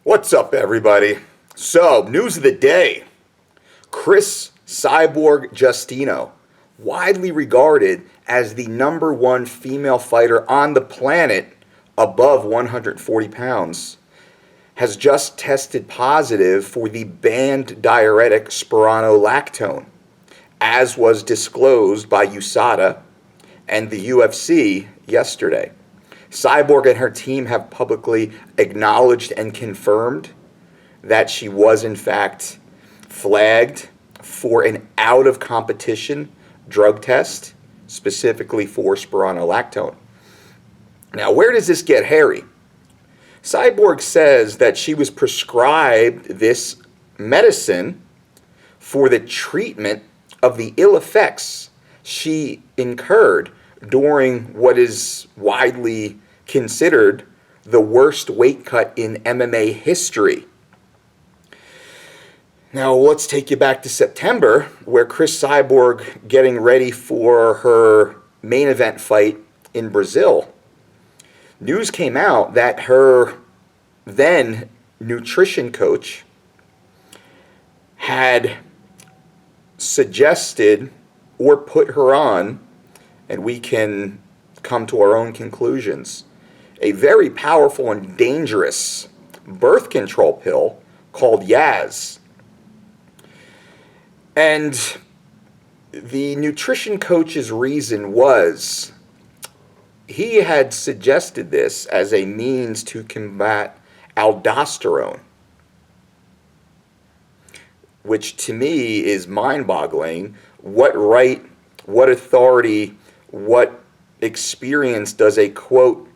What's up, everybody? So, news of the day. Cris Cyborg Justino, widely regarded as the number one female fighter on the planet above 140 pounds, has just tested positive for the banned diuretic spironolactone, as was disclosed by USADA and the UFC yesterday. Cyborg and her team have publicly acknowledged and confirmed that she was in fact flagged for an out of competition drug test, specifically for spironolactone. Now, where does this get hairy? Cyborg says that she was prescribed this medicine for the treatment of the ill effects she incurred during what is widely considered the worst weight cut in MMA history. Now, let's take you back to September, where Cris Cyborg getting ready for her main event fight in Brazil. News came out that her then nutrition coach had suggested or put her on, and we can come to our own conclusions, a very powerful and dangerous birth control pill called Yaz. And the nutrition coach's reason was he had suggested this as a means to combat aldosterone, which to me is mind-boggling. What right, what authority, what experience does a, quote,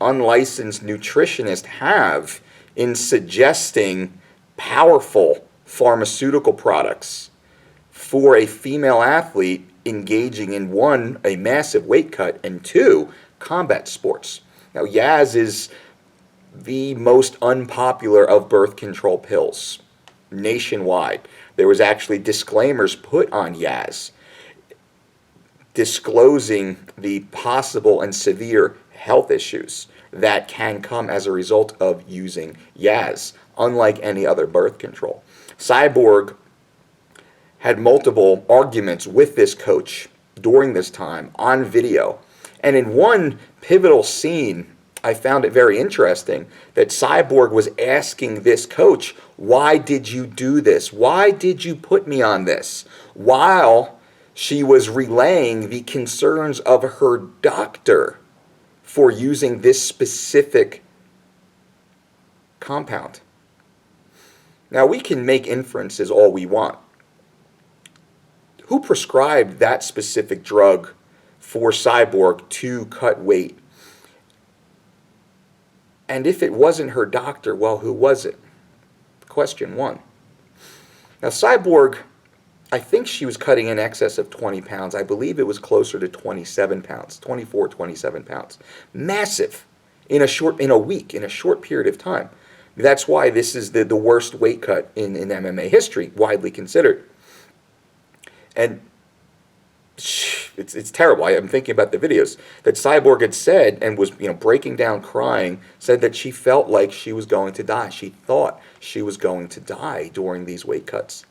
unlicensed nutritionist have in suggesting powerful pharmaceutical products for a female athlete engaging in, one, a massive weight cut, and two, combat sports? Now, Yaz is the most unpopular of birth control pills nationwide. There was actually disclaimers put on Yaz disclosing the possible and severe health issues that can come as a result of using Yaz, unlike any other birth control. Cyborg had multiple arguments with this coach during this time on video. And in one pivotal scene, I found it very interesting that Cyborg was asking this coach, "Why did you do this? Why did you put me on this?" While she was relaying the concerns of her doctor for using this specific compound. Now, we can make inferences all we want. Who prescribed that specific drug for Cyborg to cut weight? And if it wasn't her doctor, well, who was it? Question one. Now, Cyborg, I think she was cutting in excess of 20 pounds. I believe it was closer to 27 pounds, 24, 27 pounds. Massive in a week, in a short period of time. That's why this is the worst weight cut in MMA history, widely considered. And it's terrible. I'm thinking about the videos that Cyborg had said and was breaking down crying, said that she felt like she was going to die. She thought she was going to die during these weight cuts.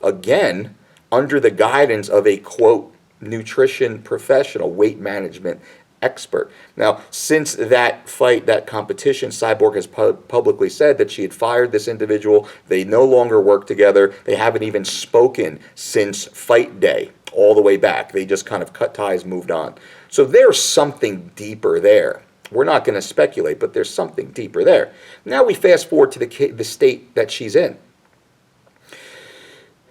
Again, under the guidance of a, quote, nutrition professional, weight management expert. Now, since that fight, that competition, Cyborg has publicly said that she had fired this individual. They no longer work together. They haven't even spoken since fight day, all the way back. They just kind of cut ties, moved on. So there's something deeper there. We're not going to speculate, but there's something deeper there. Now we fast forward to the state that she's in.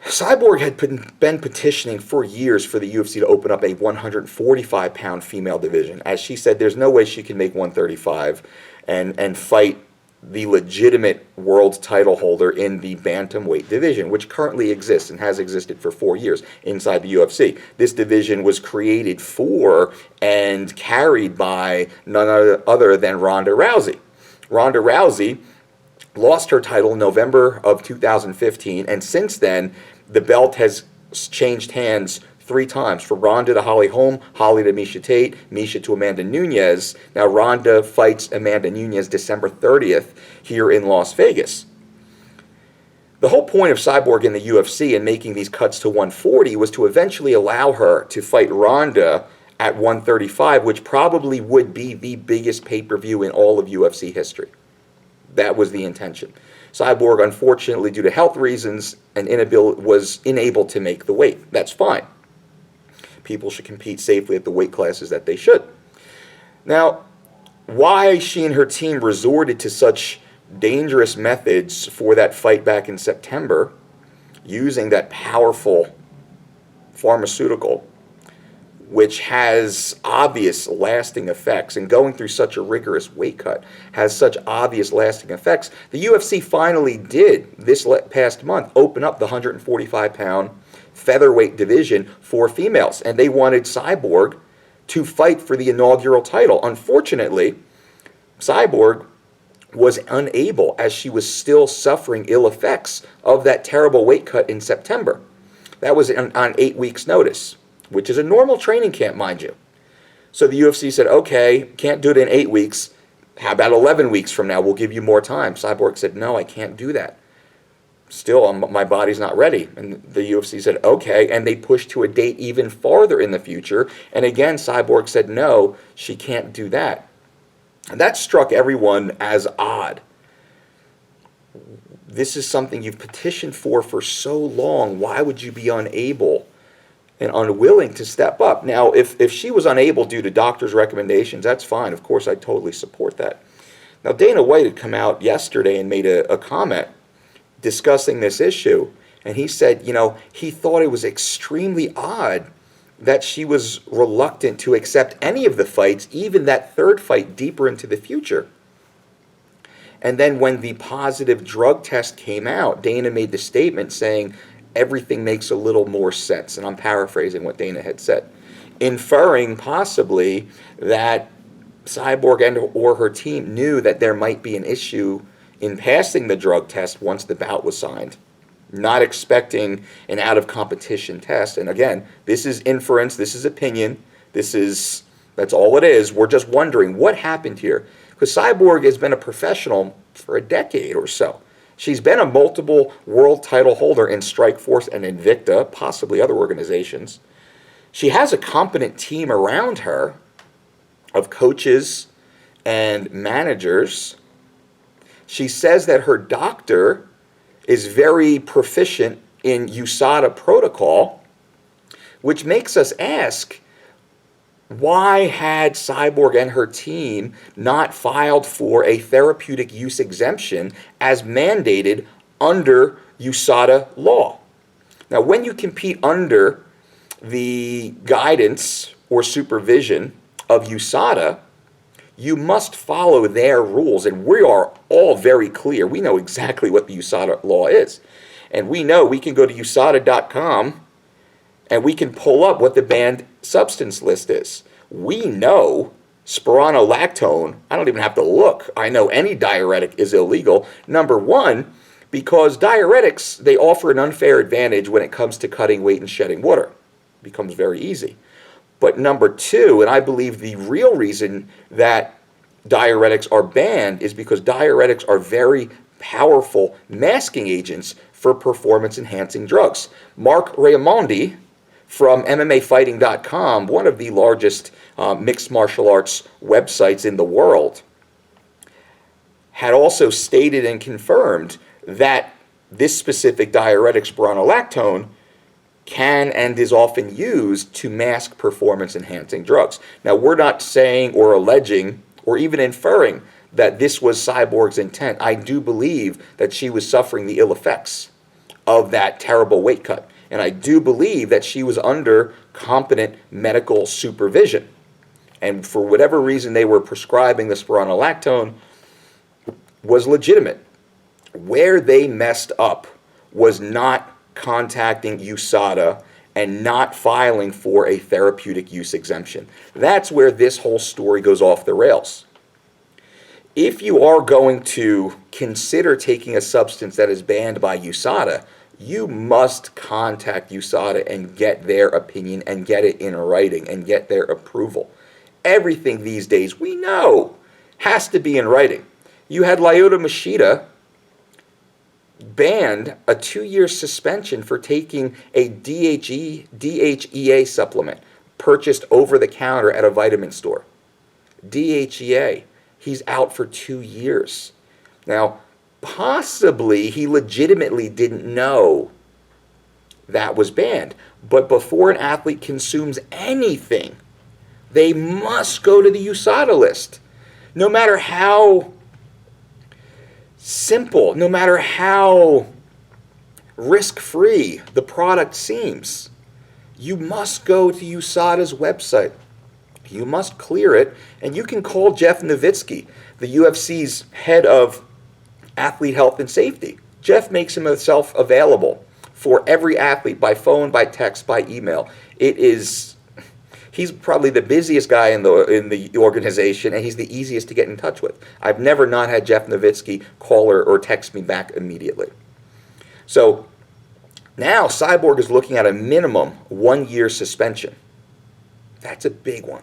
Cyborg had been petitioning for years for the UFC to open up a 145-pound female division. As she said, there's no way she can make 135 and fight the legitimate world title holder in the bantamweight division, which currently exists and has existed for 4 years inside the UFC. This division was created for and carried by none other than Ronda Rousey. Ronda Rousey lost her title in November of 2015, and since then, the belt has changed hands 3 times, for Ronda to Holly Holm, Holly to Miesha Tate, Miesha to Amanda Nunes. Now Ronda fights Amanda Nunes December 30th here in Las Vegas. The whole point of Cyborg in the UFC and making these cuts to 140 was to eventually allow her to fight Ronda at 135, which probably would be the biggest pay-per-view in all of UFC history. That was the intention. Cyborg, unfortunately, due to health reasons, was unable to make the weight. That's fine. People should compete safely at the weight classes that they should. Now, why she and her team resorted to such dangerous methods for that fight back in September, using that powerful pharmaceutical, which has obvious lasting effects, and going through such a rigorous weight cut has such obvious lasting effects. The UFC finally did, this past month, open up the 145-pound featherweight division for females, and they wanted Cyborg to fight for the inaugural title. Unfortunately, Cyborg was unable, as she was still suffering ill effects of that terrible weight cut in September. That was on 8 weeks' notice, which is a normal training camp, mind you. So the UFC said, okay, can't do it in 8 weeks. How about 11 weeks from now? We'll give you more time. Cyborg said, no, I can't do that. Still, my body's not ready. And the UFC said, okay. And they pushed to a date even farther in the future. And again, Cyborg said, no, she can't do that. And that struck everyone as odd. This is something you've petitioned for so long. Why would you be unable and unwilling to step up? Now, if she was unable due to doctor's recommendations, that's fine. Of course, I totally support that. Now, Dana White had come out yesterday and made a comment discussing this issue. And he said, he thought it was extremely odd that she was reluctant to accept any of the fights, even that third fight deeper into the future. And then when the positive drug test came out, Dana made the statement saying, everything makes a little more sense. And I'm paraphrasing what Dana had said, inferring possibly that Cyborg and or her team knew that there might be an issue in passing the drug test once the bout was signed. Not expecting an out-of-competition test. And again, this is inference, this is opinion, that's all it is. We're just wondering what happened here. Because Cyborg has been a professional for a decade or so. She's been a multiple world title holder in Strikeforce and Invicta, possibly other organizations. She has a competent team around her of coaches and managers. She says that her doctor is very proficient in USADA protocol, which makes us ask, why had Cyborg and her team not filed for a therapeutic use exemption as mandated under USADA law? Now, when you compete under the guidance or supervision of USADA, you must follow their rules, and we are all very clear. We know exactly what the USADA law is. And we know we can go to USADA.com and we can pull up what the banned substance list is. We know spironolactone, I don't even have to look. I know any diuretic is illegal. Number one, because diuretics, they offer an unfair advantage when it comes to cutting weight and shedding water. It becomes very easy. But number two, and I believe the real reason that diuretics are banned is because diuretics are very powerful masking agents for performance-enhancing drugs. Mark Raimondi from MMAfighting.com, one of the largest mixed martial arts websites in the world, had also stated and confirmed that this specific diuretic, spironolactone, can and is often used to mask performance-enhancing drugs. Now, we're not saying or alleging or even inferring that this was Cyborg's intent. I do believe that she was suffering the ill effects of that terrible weight cut. And I do believe that she was under competent medical supervision. And for whatever reason they were prescribing the spironolactone was legitimate. Where they messed up was not contacting USADA and not filing for a therapeutic use exemption. That's where this whole story goes off the rails. If you are going to consider taking a substance that is banned by USADA, you must contact USADA and get their opinion and get it in writing and get their approval. Everything these days, we know, has to be in writing. You had Lyoto Machida banned a 2-year suspension for taking a DHEA supplement purchased over the counter at a vitamin store. DHEA, he's out for 2 years. Now, possibly he legitimately didn't know that was banned, but before an athlete consumes anything, they must go to the USADA list. No matter how simple, no matter how risk-free the product seems, you must go to USADA's website. You must clear it, and you can call Jeff Novitzky, the UFC's head of athlete health and safety. Jeff makes himself available for every athlete by phone, by text, by email. He's probably the busiest guy in the organization, and he's the easiest to get in touch with. I've never not had Jeff Novitzky call or text me back immediately. So now Cyborg is looking at a minimum 1-year suspension. That's a big one,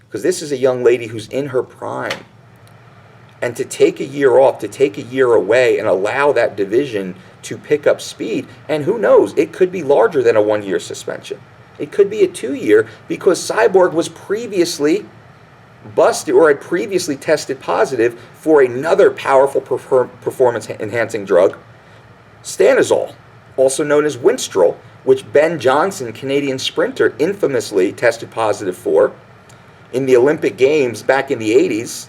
because this is a young lady who's in her prime. And to take a year off, to take a year away and allow that division to pick up speed, and who knows, it could be larger than a 1-year suspension. It could be a 2-year, because Cyborg was previously busted or had previously tested positive for another powerful performance-enhancing drug, stanozol, also known as Winstrol, which Ben Johnson, Canadian sprinter, infamously tested positive for in the Olympic Games back in the 80s,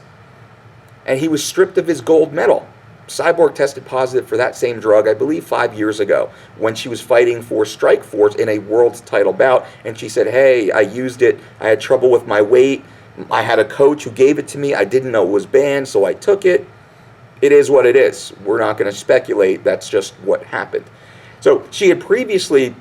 and he was stripped of his gold medal. Cyborg tested positive for that same drug, I believe 5 years ago, when she was fighting for Strikeforce in a world title bout, and she said, hey, I used it, I had trouble with my weight, I had a coach who gave it to me, I didn't know it was banned, so I took it. It is what it is. We're not going to speculate, that's just what happened. So she had previously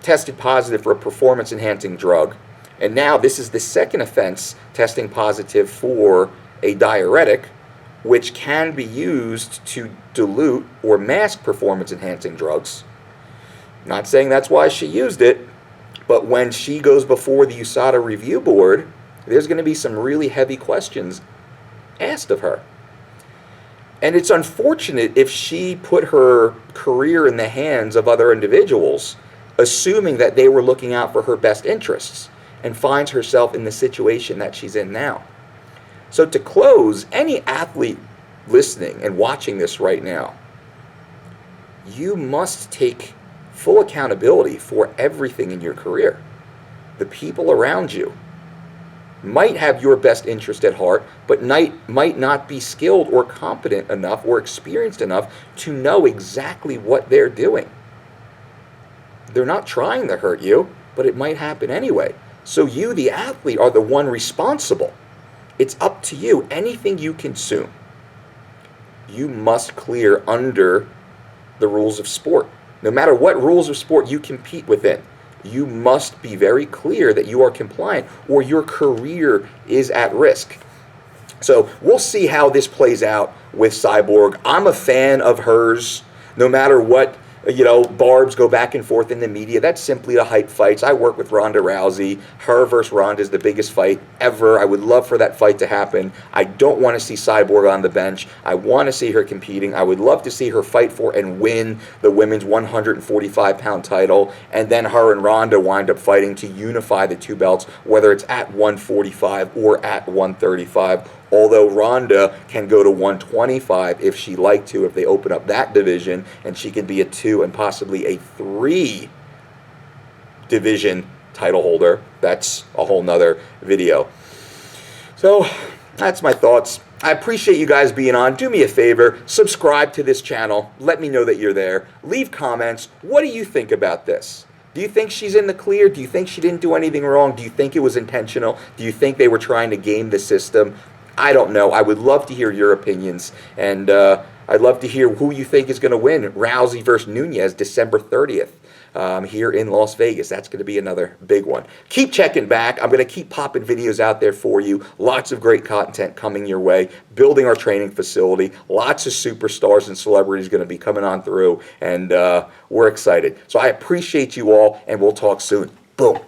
tested positive for a performance-enhancing drug, and now this is the second offense, testing positive for a diuretic, which can be used to dilute or mask performance-enhancing drugs. Not saying that's why she used it, but when she goes before the USADA review board, there's going to be some really heavy questions asked of her. And it's unfortunate if she put her career in the hands of other individuals, assuming that they were looking out for her best interests, and finds herself in the situation that she's in now. So to close, any athlete listening and watching this right now, you must take full accountability for everything in your career. The people around you might have your best interest at heart, but might not be skilled or competent enough or experienced enough to know exactly what they're doing. They're not trying to hurt you, but it might happen anyway. So you, the athlete, are the one responsible. It's up to you. Anything you consume, you must clear under the rules of sport. No matter what rules of sport you compete within, you must be very clear that you are compliant, or your career is at risk. So we'll see how this plays out with Cyborg. I'm a fan of hers, no matter what, barbs go back and forth in the media. That's simply to hype fights. I work with Ronda Rousey. Her versus Ronda is the biggest fight ever. I would love for that fight to happen. I don't want to see Cyborg on the bench. I want to see her competing. I would love to see her fight for and win the women's 145-pound title, and then her and Ronda wind up fighting to unify the two belts, whether it's at 145 or at 135. Although Ronda can go to 125 if she liked to, if they open up that division, and she can be a 2 and possibly a 3 division title holder. That's a whole nother video. So that's my thoughts. I appreciate you guys being on. Do me a favor, subscribe to this channel. Let me know that you're there. Leave comments. What do you think about this? Do you think she's in the clear? Do you think she didn't do anything wrong? Do you think it was intentional? Do you think they were trying to game the system? I don't know. I would love to hear your opinions, and I'd love to hear who you think is going to win. Rousey versus Nunes, December 30th. here in Las Vegas. That's going to be another big one. Keep checking back. I'm going to keep popping videos out there for you. Lots of great content coming your way. Building our training facility. Lots of superstars and celebrities going to be coming on through, and we're excited. So I appreciate you all, and we'll talk soon. Boom.